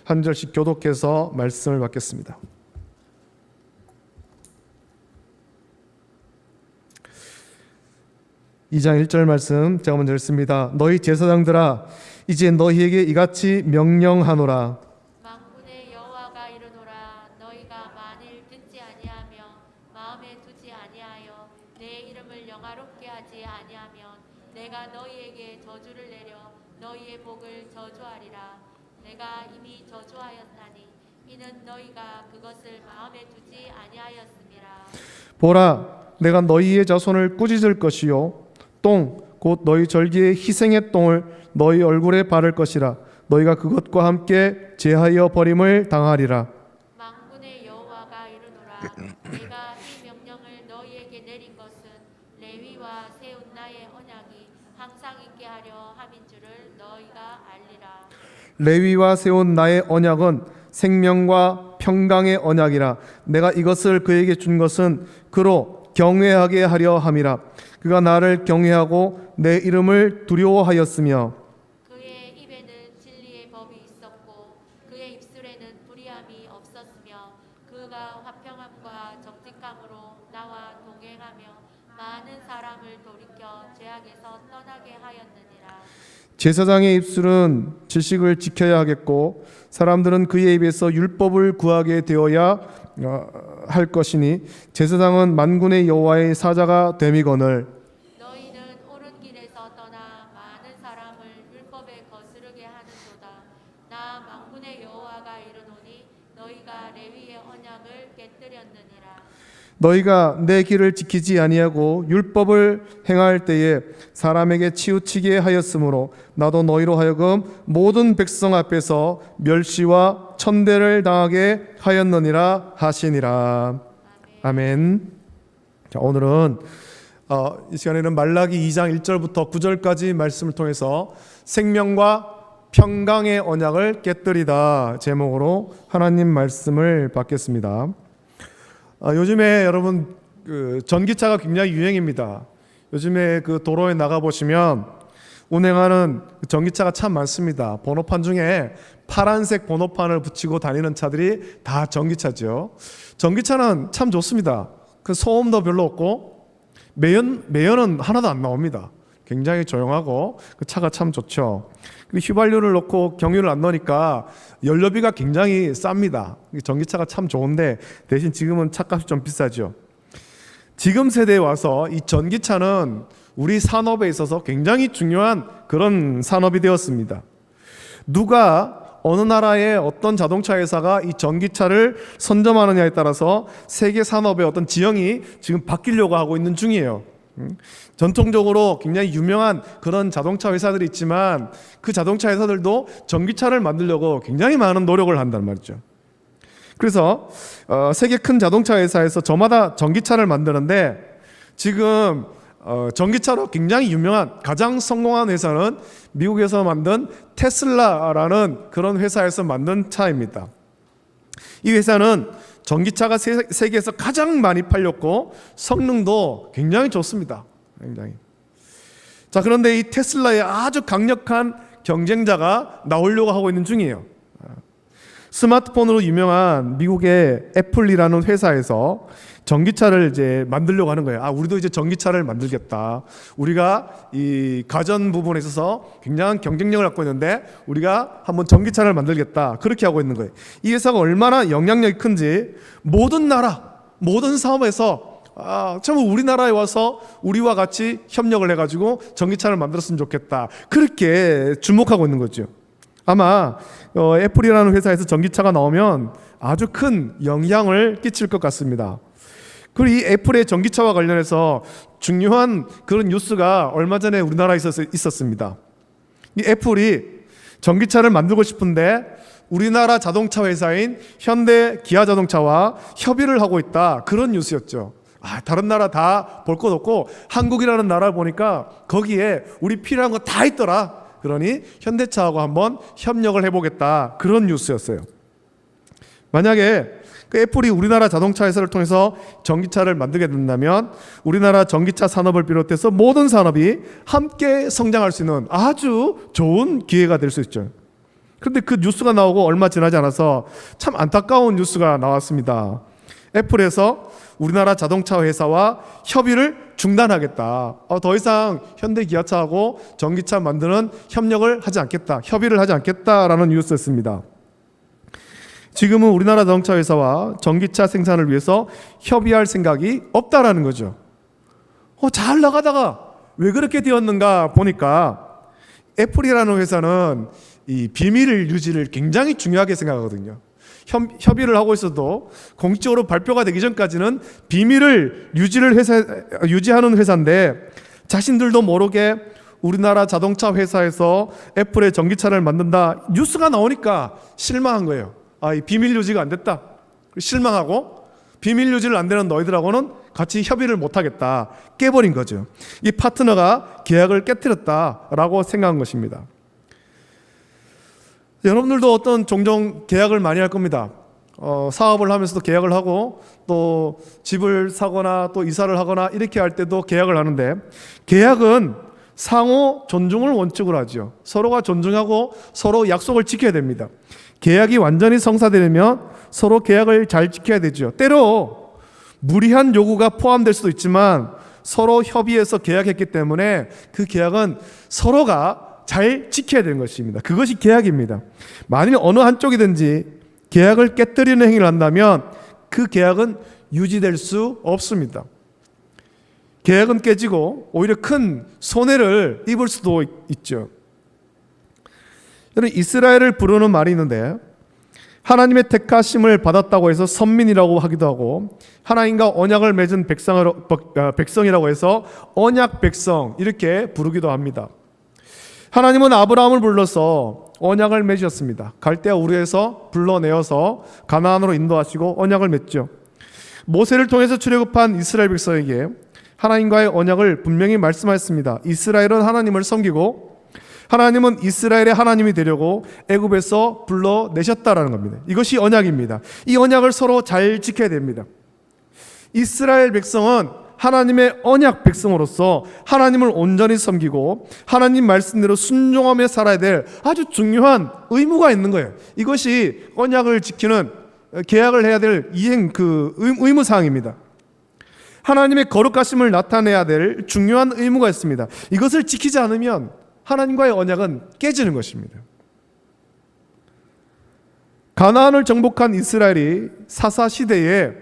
한 절씩 교독해서 말씀을 받겠습니다. (2장 1절) 말씀 제가 먼저 읽습니다. 너희 제사장들아, 이제 너희에게 이같이 명령하노라. 만군의 여호와가 이르노라. 너희가 만일 듣지 아니하며 마음에 두지 아니하여 내 이름을 영화롭게 하지 아니하면 내가 너희에게 저주를 내려 너희의 복을 저주하리라. 내가 이미 저주하였나니 이는 너희가 그것을 마음에 두지 아니하였음이라. 보라, 내가 너희의 자손을 꾸짖을 것이요 똥 곧 너희 절기의 희생의 똥을 너희 얼굴에 바를 것이라. 너희가 그것과 함께 제하여 버림을 당하리라. 만군의 여호와가 이르노라. 내가 이 명령을 너희에게 내린 것은 레위와 세운 나의 언약이 항상 있게 하려 함인 줄을 너희가 알리라. 레위와 세운 나의 언약은 생명과 평강의 언약이라. 내가 이것을 그에게 준 것은 그로 경외하게 하려 함이라. 그가 나를 경외하고 내 이름을 두려워하였으며 그의 입에는 진리의 법이 있었고 그의 입술에는 불의함이 없었으며 그가 화평함과 정직함으로 나와 동행하며 많은 사람을 돌이켜 죄악에서 떠나게 하였느니라. 제사장의 입술은 질식을 지켜야 하겠고 사람들은 그의 입에서 율법을 구하게 되어야 할 것이니 제사장은 만군의 여호와의 사자가 됨이거늘. 너희는 옳은 길에서 떠나 많은 사람을 율법에 거스르게 하는도다. 나 만군의 여호와가 이르노니 너희가 레위의 언약을 깨뜨렸느니라. 너희가 내 길을 지키지 아니하고 율법을 행할 때에 사람에게 치우치게 하였으므로 나도 너희로 하여금 모든 백성 앞에서 멸시와 천대를 당하게 하였느니라 하시니라. 아멘. 자, 오늘은 이 시간에는 말라기 2장 1절부터 9절까지 말씀을 통해서 생명과 평강의 언약을 깨뜨리다 제목으로 하나님 말씀을 받겠습니다. 요즘에 여러분 전기차가 굉장히 유행입니다. 요즘에 도로에 나가 보시면 운행하는 전기차가 참 많습니다. 번호판 중에 파란색 번호판을 붙이고 다니는 차들이 다 전기차죠. 전기차는 참 좋습니다. 소음도 별로 없고 매연은 하나도 안 나옵니다. 굉장히 조용하고 그 차가 참 좋죠. 휘발유를 넣고 경유를 안 넣으니까 연료비가 굉장히 쌉니다. 전기차가 참 좋은데 대신 지금은 차값이 좀 비싸죠. 지금 세대에 와서 이 전기차는 우리 산업에 있어서 굉장히 중요한 그런 산업이 되었습니다. 누가 어느 나라의 어떤 자동차 회사가 이 전기차를 선점하느냐에 따라서 세계 산업의 어떤 지형이 지금 바뀌려고 하고 있는 중이에요. 전통적으로 굉장히 유명한 그런 자동차 회사들이 있지만 그 자동차 회사들도 전기차를 만들려고 굉장히 많은 노력을 한단 말이죠. 그래서 세계 큰 자동차 회사에서 저마다 전기차를 만드는데 지금 전기차로 굉장히 유명한 가장 성공한 회사는 미국에서 만든 테슬라라는 그런 회사에서 만든 차입니다. 이 회사는 전기차가 세계에서 가장 많이 팔렸고 성능도 굉장히 좋습니다. 굉장히. 자, 그런데 이 테슬라의 아주 강력한 경쟁자가 나오려고 하고 있는 중이에요. 스마트폰으로 유명한 미국의 애플이라는 회사에서 전기차를 이제 만들려고 하는 거예요. 우리도 이제 전기차를 만들겠다. 우리가 이 가전 부분에 있어서 굉장한 경쟁력을 갖고 있는데 우리가 한번 전기차를 만들겠다. 그렇게 하고 있는 거예요. 이 회사가 얼마나 영향력이 큰지 모든 나라, 모든 사업에서 참 우리나라에 와서 우리와 같이 협력을 해가지고 전기차를 만들었으면 좋겠다. 그렇게 주목하고 있는 거죠. 아마 애플이라는 회사에서 전기차가 나오면 아주 큰 영향을 끼칠 것 같습니다. 그리고 이 애플의 전기차와 관련해서 중요한 그런 뉴스가 얼마 전에 우리나라에 있었습니다. 이 애플이 전기차를 만들고 싶은데 우리나라 자동차 회사인 현대 기아자동차와 협의를 하고 있다. 그런 뉴스였죠. 다른 나라 다 볼 것 없고 한국이라는 나라를 보니까 거기에 우리 필요한 거 다 있더라. 그러니 현대차하고 한번 협력을 해보겠다. 그런 뉴스였어요. 만약에 애플이 우리나라 자동차 회사를 통해서 전기차를 만들게 된다면 우리나라 전기차 산업을 비롯해서 모든 산업이 함께 성장할 수 있는 아주 좋은 기회가 될 수 있죠. 그런데 그 뉴스가 나오고 얼마 지나지 않아서 참 안타까운 뉴스가 나왔습니다. 애플에서 우리나라 자동차 회사와 협의를 중단하겠다. 더 이상 현대 기아차하고 전기차 만드는 협력을 하지 않겠다. 협의를 하지 않겠다라는 뉴스였습니다. 지금은 우리나라 자동차 회사와 전기차 생산을 위해서 협의할 생각이 없다라는 거죠. 잘 나가다가 왜 그렇게 되었는가 보니까 애플이라는 회사는 이 비밀 유지를 굉장히 중요하게 생각하거든요. 협의를 하고 있어도 공식적으로 발표가 되기 전까지는 비밀을 유지하는 회사인데 자신들도 모르게 우리나라 자동차 회사에서 애플의 전기차를 만든다 뉴스가 나오니까 실망한 거예요. 이 비밀 유지가 안 됐다. 실망하고 비밀 유지를 안 되는 너희들하고는 같이 협의를 못 하겠다. 깨버린 거죠. 이 파트너가 계약을 깨뜨렸다라고 생각한 것입니다. 여러분들도 종종 계약을 많이 할 겁니다. 사업을 하면서도 계약을 하고 또 집을 사거나 또 이사를 하거나 이렇게 할 때도 계약을 하는데 계약은 상호 존중을 원칙으로 하죠. 서로가 존중하고 서로 약속을 지켜야 됩니다. 계약이 완전히 성사되려면 서로 계약을 잘 지켜야 되죠. 때로 무리한 요구가 포함될 수도 있지만 서로 협의해서 계약했기 때문에 그 계약은 서로가 잘 지켜야 되는 것입니다. 그것이 계약입니다. 만일 어느 한쪽이든지 계약을 깨뜨리는 행위를 한다면 그 계약은 유지될 수 없습니다. 계약은 깨지고 오히려 큰 손해를 입을 수도 있죠. 여러분, 이스라엘을 부르는 말이 있는데 하나님의 택하심을 받았다고 해서 선민이라고 하기도 하고 하나님과 언약을 맺은 백성이라고 해서 언약 백성 이렇게 부르기도 합니다. 하나님은 아브라함을 불러서 언약을 맺으셨습니다. 갈대아 우르에서 불러내어서 가나안으로 인도하시고 언약을 맺죠. 모세를 통해서 출애굽한 이스라엘 백성에게 하나님과의 언약을 분명히 말씀하셨습니다. 이스라엘은 하나님을 섬기고 하나님은 이스라엘의 하나님이 되려고 애굽에서 불러내셨다라는 겁니다. 이것이 언약입니다. 이 언약을 서로 잘 지켜야 됩니다. 이스라엘 백성은 하나님의 언약 백성으로서 하나님을 온전히 섬기고 하나님 말씀대로 순종하며 살아야 될 아주 중요한 의무가 있는 거예요. 이것이 언약을 지키는 계약을 해야 될 의무사항입니다. 하나님의 거룩하심을 나타내야 될 중요한 의무가 있습니다. 이것을 지키지 않으면 하나님과의 언약은 깨지는 것입니다. 가나안을 정복한 이스라엘이 사사시대에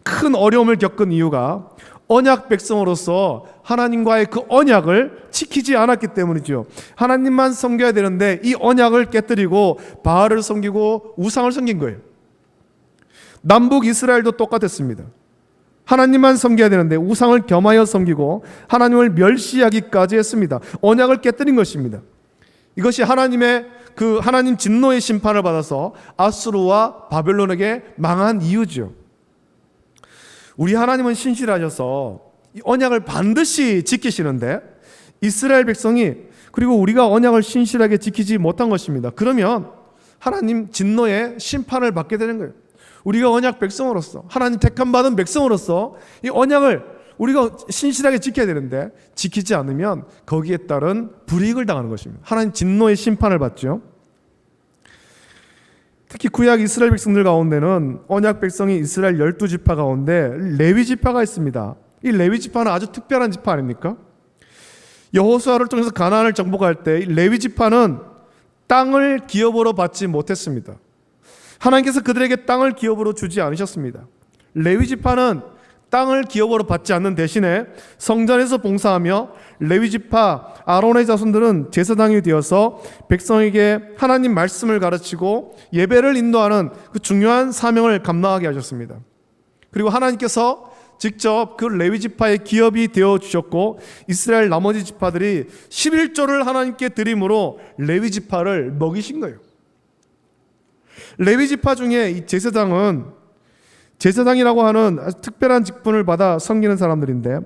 큰 어려움을 겪은 이유가 언약 백성으로서 하나님과의 그 언약을 지키지 않았기 때문이죠. 하나님만 섬겨야 되는데 이 언약을 깨뜨리고 바알을 섬기고 우상을 섬긴 거예요. 남북 이스라엘도 똑같았습니다. 하나님만 섬겨야 되는데 우상을 겸하여 섬기고 하나님을 멸시하기까지 했습니다. 언약을 깨뜨린 것입니다. 이것이 하나님 진노의 심판을 받아서 아수르와 바벨론에게 망한 이유죠. 우리 하나님은 신실하셔서 이 언약을 반드시 지키시는데 이스라엘 백성이 그리고 우리가 언약을 신실하게 지키지 못한 것입니다. 그러면 하나님 진노의 심판을 받게 되는 거예요. 우리가 언약 백성으로서 하나님 택함 받은 백성으로서 이 언약을 우리가 신실하게 지켜야 되는데 지키지 않으면 거기에 따른 불이익을 당하는 것입니다. 하나님 진노의 심판을 받죠. 특히 구약 이스라엘 백성들 가운데는 언약 백성이 이스라엘 12지파 가운데 레위 지파가 있습니다. 이 레위 지파는 아주 특별한 지파 아닙니까? 여호수아를 통해서 가나안을 정복할 때 레위 지파는 땅을 기업으로 받지 못했습니다. 하나님께서 그들에게 땅을 기업으로 주지 않으셨습니다. 레위 지파는 땅을 기업으로 받지 않는 대신에 성전에서 봉사하며 레위 지파 아론의 자손들은 제사장이 되어서 백성에게 하나님 말씀을 가르치고 예배를 인도하는 그 중요한 사명을 감당하게 하셨습니다. 그리고 하나님께서 직접 그 레위 지파의 기업이 되어 주셨고 이스라엘 나머지 지파들이 11조를 하나님께 드림으로 레위 지파를 먹이신 거예요. 레위 지파 중에 이 제사장이라고 하는 아주 특별한 직분을 받아 섬기는 사람들인데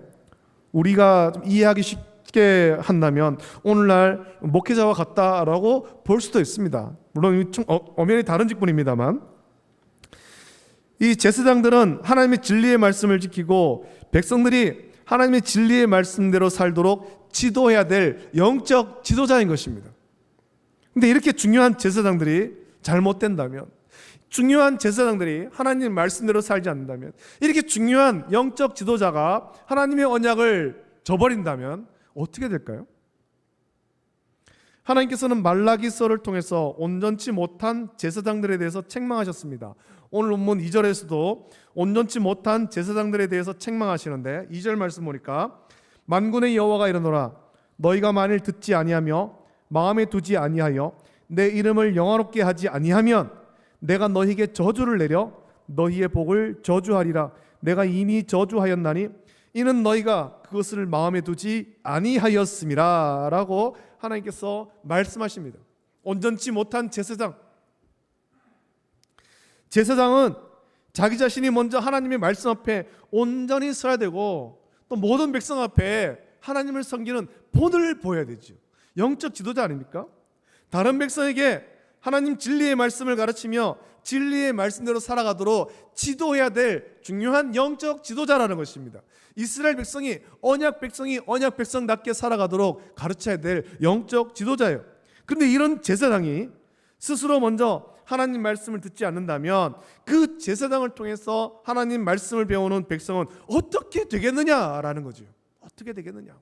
우리가 좀 이해하기 쉽게 한다면 오늘날 목회자와 같다라고 볼 수도 있습니다. 물론 좀 엄연히 다른 직분입니다만 이 제사장들은 하나님의 진리의 말씀을 지키고 백성들이 하나님의 진리의 말씀대로 살도록 지도해야 될 영적 지도자인 것입니다. 근데 이렇게 중요한 제사장들이 잘못된다면, 중요한 제사장들이 하나님 말씀대로 살지 않는다면, 이렇게 중요한 영적 지도자가 하나님의 언약을 저버린다면 어떻게 될까요? 하나님께서는 말라기서를 통해서 온전치 못한 제사장들에 대해서 책망하셨습니다. 오늘 본문 2절에서도 온전치 못한 제사장들에 대해서 책망하시는데 2절 말씀 보니까 만군의 여호와가 이르노라 너희가 만일 듣지 아니하며 마음에 두지 아니하여 내 이름을 영화롭게 하지 아니하면 내가 너희에게 저주를 내려 너희의 복을 저주하리라. 내가 이미 저주하였나니 이는 너희가 그것을 마음에 두지 아니하였음이라 라고 하나님께서 말씀하십니다. 온전치 못한 제사장은 자기 자신이 먼저 하나님의 말씀 앞에 온전히 서야 되고 또 모든 백성 앞에 하나님을 섬기는 본을 보여야 되죠. 영적 지도자 아닙니까? 다른 백성에게 하나님 진리의 말씀을 가르치며 진리의 말씀대로 살아가도록 지도해야 될 중요한 영적 지도자라는 것입니다. 이스라엘 백성이 언약 백성답게 살아가도록 가르쳐야 될 영적 지도자예요. 그런데 이런 제사장이 스스로 먼저 하나님 말씀을 듣지 않는다면 그 제사장을 통해서 하나님 말씀을 배우는 백성은 어떻게 되겠느냐라는 거죠. 어떻게 되겠느냐.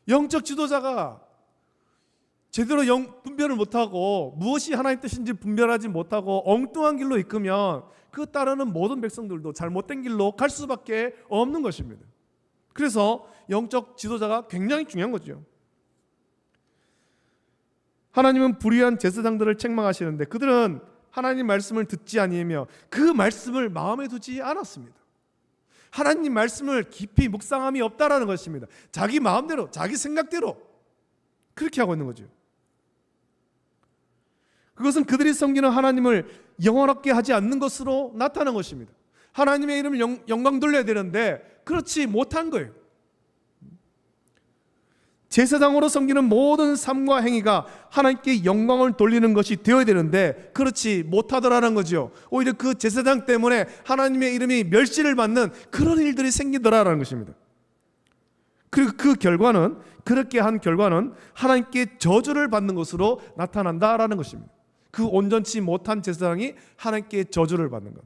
영적 지도자가 제대로 분별을 못하고 무엇이 하나님 뜻인지 분별하지 못하고 엉뚱한 길로 이끄면 그 따르는 모든 백성들도 잘못된 길로 갈 수밖에 없는 것입니다. 그래서 영적 지도자가 굉장히 중요한 거죠. 하나님은 불의한 제사장들을 책망하시는데 그들은 하나님 말씀을 듣지 아니하며 그 말씀을 마음에 두지 않았습니다. 하나님 말씀을 깊이 묵상함이 없다라는 것입니다. 자기 마음대로 자기 생각대로 그렇게 하고 있는 거죠. 그것은 그들이 섬기는 하나님을 영원하게 하지 않는 것으로 나타난 것입니다. 하나님의 이름을 영광 돌려야 되는데 그렇지 못한 거예요. 제사장으로 섬기는 모든 삶과 행위가 하나님께 영광을 돌리는 것이 되어야 되는데 그렇지 못하더라는 거죠. 오히려 그 제사장 때문에 하나님의 이름이 멸시를 받는 그런 일들이 생기더라라는 것입니다. 그리고 그 결과는, 그렇게 한 결과는 하나님께 저주를 받는 것으로 나타난다라는 것입니다. 그 온전치 못한 제사장이 하나님께 저주를 받는 것.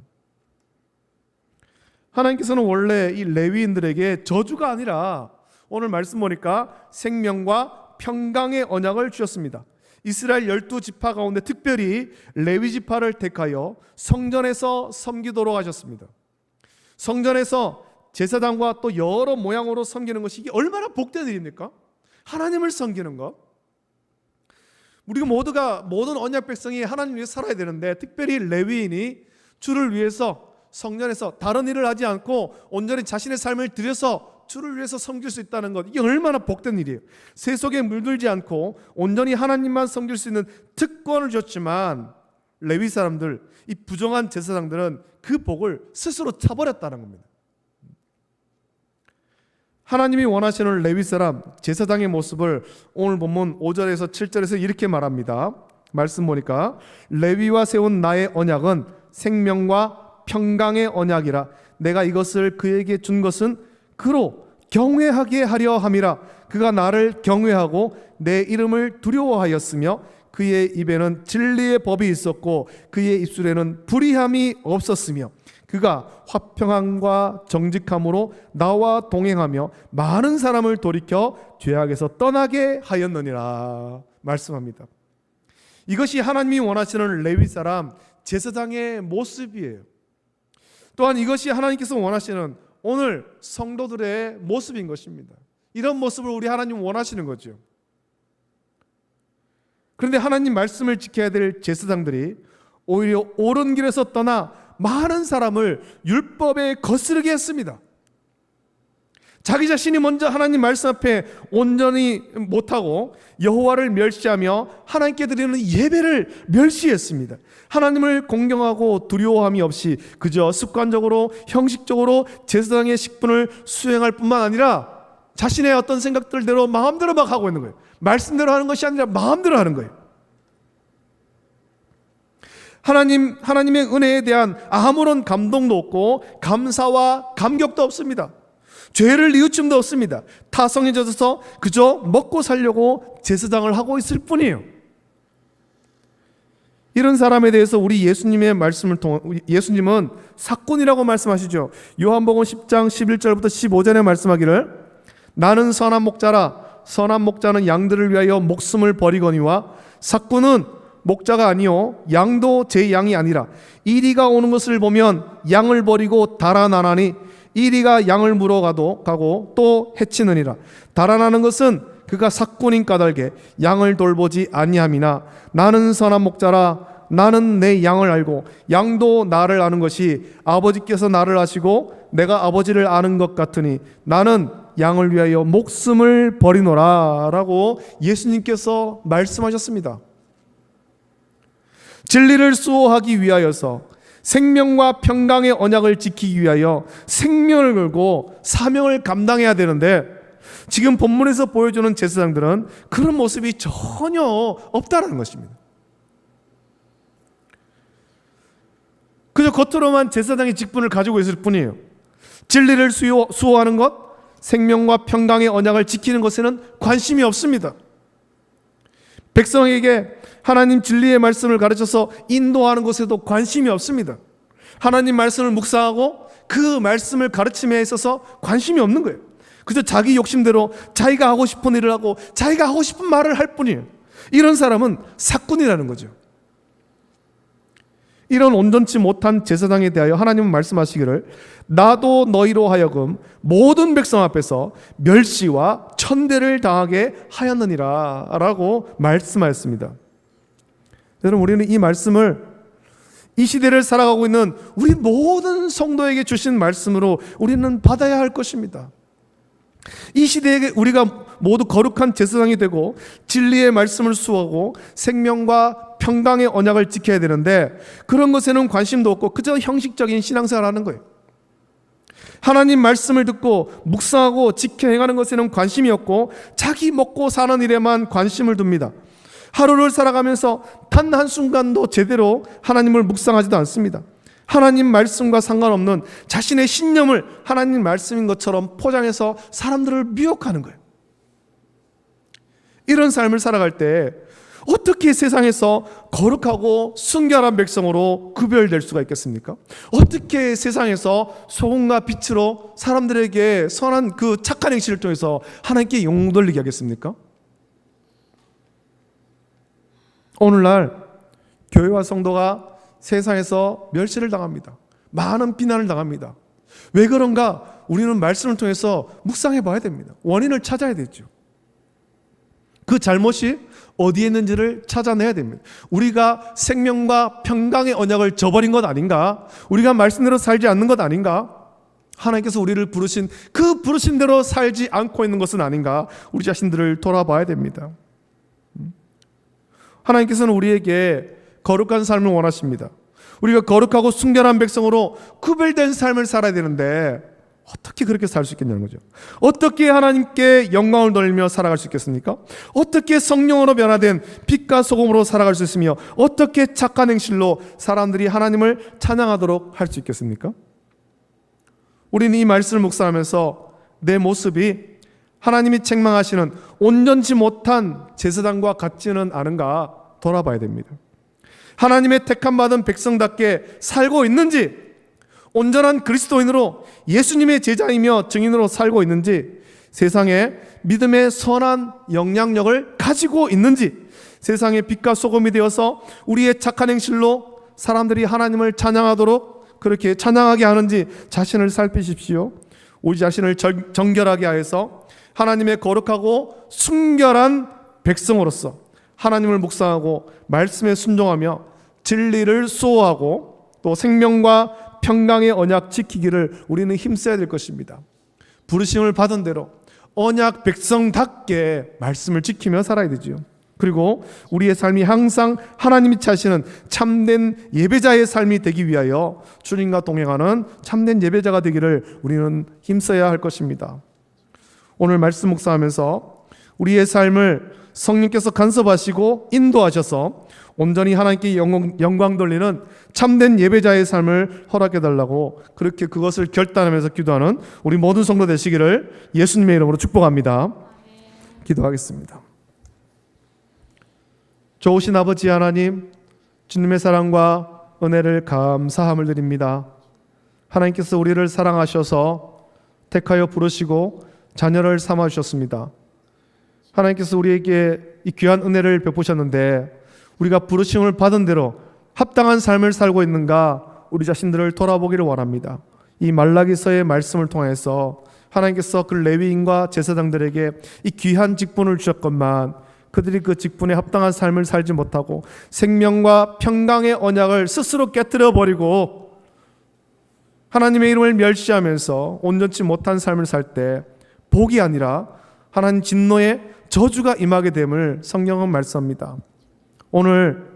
하나님께서는 원래 이 레위인들에게 저주가 아니라 오늘 말씀 보니까 생명과 평강의 언약을 주셨습니다. 이스라엘 12지파 가운데 특별히 레위 지파를 택하여 성전에서 섬기도록 하셨습니다. 성전에서 제사장과 또 여러 모양으로 섬기는 것이 이게 얼마나 복된 일입니까? 하나님을 섬기는 것. 우리가 모두가 모든 언약 백성이 하나님 위해 살아야 되는데 특별히 레위인이 주를 위해서 성전에서 다른 일을 하지 않고 온전히 자신의 삶을 들여서 주를 위해서 섬길 수 있다는 것, 이게 얼마나 복된 일이에요. 세속에 물들지 않고 온전히 하나님만 섬길 수 있는 특권을 줬지만 레위 사람들, 이 부정한 제사장들은 그 복을 스스로 차버렸다는 겁니다. 하나님이 원하시는 레위 사람, 제사장의 모습을 오늘 본문 5절에서 7절에서 이렇게 말합니다. 말씀 보니까 레위와 세운 나의 언약은 생명과 평강의 언약이라. 내가 이것을 그에게 준 것은 그로 경외하게 하려 함이라. 그가 나를 경외하고 내 이름을 두려워하였으며 그의 입에는 진리의 법이 있었고 그의 입술에는 불의함이 없었으며 그가 화평함과 정직함으로 나와 동행하며 많은 사람을 돌이켜 죄악에서 떠나게 하였느니라 말씀합니다. 이것이 하나님이 원하시는 레위 사람 제사장의 모습이에요. 또한 이것이 하나님께서 원하시는 오늘 성도들의 모습인 것입니다. 이런 모습을 우리 하나님 원하시는 거죠. 그런데 하나님 말씀을 지켜야 될 제사장들이 오히려 옳은 길에서 떠나 많은 사람을 율법에 거스르게 했습니다. 자기 자신이 먼저 하나님 말씀 앞에 온전히 못하고 여호와를 멸시하며 하나님께 드리는 예배를 멸시했습니다. 하나님을 공경하고 두려워함이 없이 그저 습관적으로 형식적으로 제사장의 직분을 수행할 뿐만 아니라 자신의 어떤 생각들대로 마음대로 막 하고 있는 거예요. 말씀대로 하는 것이 아니라 마음대로 하는 거예요. 하나님의 은혜에 대한 아무런 감동도 없고 감사와 감격도 없습니다. 죄를 뉘우침도 없습니다. 타성에 젖어서 그저 먹고 살려고 제사장을 하고 있을 뿐이에요. 이런 사람에 대해서 우리 예수님의 말씀을 통해 예수님은 사꾼이라고 말씀하시죠. 요한복음 10장 11절부터 15절에 말씀하기를 나는 선한 목자라 선한 목자는 양들을 위하여 목숨을 버리거니와 사꾼은 목자가 아니요 양도 제 양이 아니라 이리가 오는 것을 보면 양을 버리고 달아나나니 이리가 양을 물어가고 또 해치느니라. 달아나는 것은 그가 사꾼인 까닭에 양을 돌보지 아니함이나 나는 선한 목자라 나는 내 양을 알고 양도 나를 아는 것이 아버지께서 나를 아시고 내가 아버지를 아는 것 같으니 나는 양을 위하여 목숨을 버리노라 라고 예수님께서 말씀하셨습니다. 진리를 수호하기 위하여서 생명과 평강의 언약을 지키기 위하여 생명을 걸고 사명을 감당해야 되는데 지금 본문에서 보여주는 제사장들은 그런 모습이 전혀 없다는 것입니다. 그저 겉으로만 제사장의 직분을 가지고 있을 뿐이에요. 진리를 수호하는 것, 생명과 평강의 언약을 지키는 것에는 관심이 없습니다. 백성에게 하나님 진리의 말씀을 가르쳐서 인도하는 것에도 관심이 없습니다. 하나님 말씀을 묵상하고 그 말씀을 가르침에 있어서 관심이 없는 거예요. 그저 자기 욕심대로 자기가 하고 싶은 일을 하고 자기가 하고 싶은 말을 할 뿐이에요. 이런 사람은 사꾼이라는 거죠. 이런 온전치 못한 제사장에 대하여 하나님은 말씀하시기를 나도 너희로 하여금 모든 백성 앞에서 멸시와 천대를 당하게 하였느니라 라고 말씀하였습니다. 여러분, 우리는 이 말씀을 이 시대를 살아가고 있는 우리 모든 성도에게 주신 말씀으로 우리는 받아야 할 것입니다. 이 시대에 우리가 모두 거룩한 제사장이 되고 진리의 말씀을 수호하고 생명과 평강의 언약을 지켜야 되는데 그런 것에는 관심도 없고 그저 형식적인 신앙생활을 하는 거예요. 하나님 말씀을 듣고 묵상하고 지켜 행하는 것에는 관심이 없고 자기 먹고 사는 일에만 관심을 둡니다. 하루를 살아가면서 단 한순간도 제대로 하나님을 묵상하지도 않습니다. 하나님 말씀과 상관없는 자신의 신념을 하나님 말씀인 것처럼 포장해서 사람들을 미혹하는 거예요. 이런 삶을 살아갈 때 어떻게 세상에서 거룩하고 순결한 백성으로 구별될 수가 있겠습니까? 어떻게 세상에서 소금과 빛으로 사람들에게 선한 그 착한 행실을 통해서 하나님께 영광 돌리게 하겠습니까? 오늘날 교회와 성도가 세상에서 멸시를 당합니다. 많은 비난을 당합니다. 왜 그런가? 우리는 말씀을 통해서 묵상해 봐야 됩니다. 원인을 찾아야 되죠. 그 잘못이 어디에 있는지를 찾아내야 됩니다. 우리가 생명과 평강의 언약을 저버린 것 아닌가? 우리가 말씀대로 살지 않는 것 아닌가? 하나님께서 우리를 부르신 그 부르신 대로 살지 않고 있는 것은 아닌가? 우리 자신들을 돌아봐야 됩니다. 하나님께서는 우리에게 거룩한 삶을 원하십니다. 우리가 거룩하고 순결한 백성으로 구별된 삶을 살아야 되는데 어떻게 그렇게 살 수 있겠냐는 거죠. 어떻게 하나님께 영광을 돌리며 살아갈 수 있겠습니까? 어떻게 성령으로 변화된 빛과 소금으로 살아갈 수 있으며 어떻게 착한 행실로 사람들이 하나님을 찬양하도록 할 수 있겠습니까? 우리는 이 말씀을 묵상하면서 내 모습이 하나님이 책망하시는 온전치 못한 제사장과 같지는 않은가 돌아봐야 됩니다. 하나님의 택함받은 백성답게 살고 있는지, 온전한 그리스도인으로 예수님의 제자이며 증인으로 살고 있는지, 세상에 믿음의 선한 영향력을 가지고 있는지, 세상의 빛과 소금이 되어서 우리의 착한 행실로 사람들이 하나님을 찬양하도록 그렇게 찬양하게 하는지 자신을 살피십시오. 우리 자신을 정결하게 하여서 하나님의 거룩하고 순결한 백성으로서 하나님을 묵상하고 말씀에 순종하며 진리를 수호하고 또 생명과 평강의 언약 지키기를 우리는 힘써야 될 것입니다. 부르심을 받은 대로 언약 백성답게 말씀을 지키며 살아야 되죠. 그리고 우리의 삶이 항상 하나님이 차시는 참된 예배자의 삶이 되기 위하여 주님과 동행하는 참된 예배자가 되기를 우리는 힘써야 할 것입니다. 오늘 말씀 묵상하면서 우리의 삶을 성령께서 간섭하시고 인도하셔서 온전히 하나님께 영광 돌리는 참된 예배자의 삶을 허락해 달라고 그렇게 그것을 결단하면서 기도하는 우리 모든 성도 되시기를 예수님의 이름으로 축복합니다. 기도하겠습니다. 좋으신 아버지 하나님, 주님의 사랑과 은혜를 감사함을 드립니다. 하나님께서 우리를 사랑하셔서 택하여 부르시고 자녀를 삼아 주셨습니다. 하나님께서 우리에게 이 귀한 은혜를 베푸셨는데 우리가 부르심을 받은 대로 합당한 삶을 살고 있는가 우리 자신들을 돌아보기를 원합니다. 이 말라기서의 말씀을 통해서 하나님께서 그 레위인과 제사장들에게 이 귀한 직분을 주셨건만 그들이 그 직분에 합당한 삶을 살지 못하고 생명과 평강의 언약을 스스로 깨뜨려 버리고 하나님의 이름을 멸시하면서 온전치 못한 삶을 살 때 복이 아니라 하나님 진노의 저주가 임하게 됨을 성경은 말씀합니다. 오늘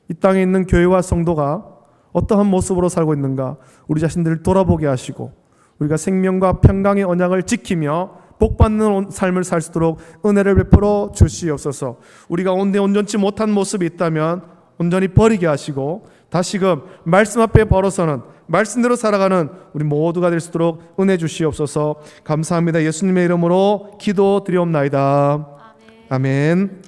이 땅에 있는 교회와 성도가 어떠한 모습으로 살고 있는가 우리 자신들을 돌아보게 하시고 우리가 생명과 평강의 언약을 지키며 복받는 삶을 살 수 있도록 은혜를 베풀어 주시옵소서. 우리가 온전치 못한 모습이 있다면 온전히 버리게 하시고 다시금 말씀 앞에 벌어서는 말씀대로 살아가는 우리 모두가 될 수 있도록 은혜 주시옵소서. 감사합니다. 예수님의 이름으로 기도드리옵나이다. 아멘.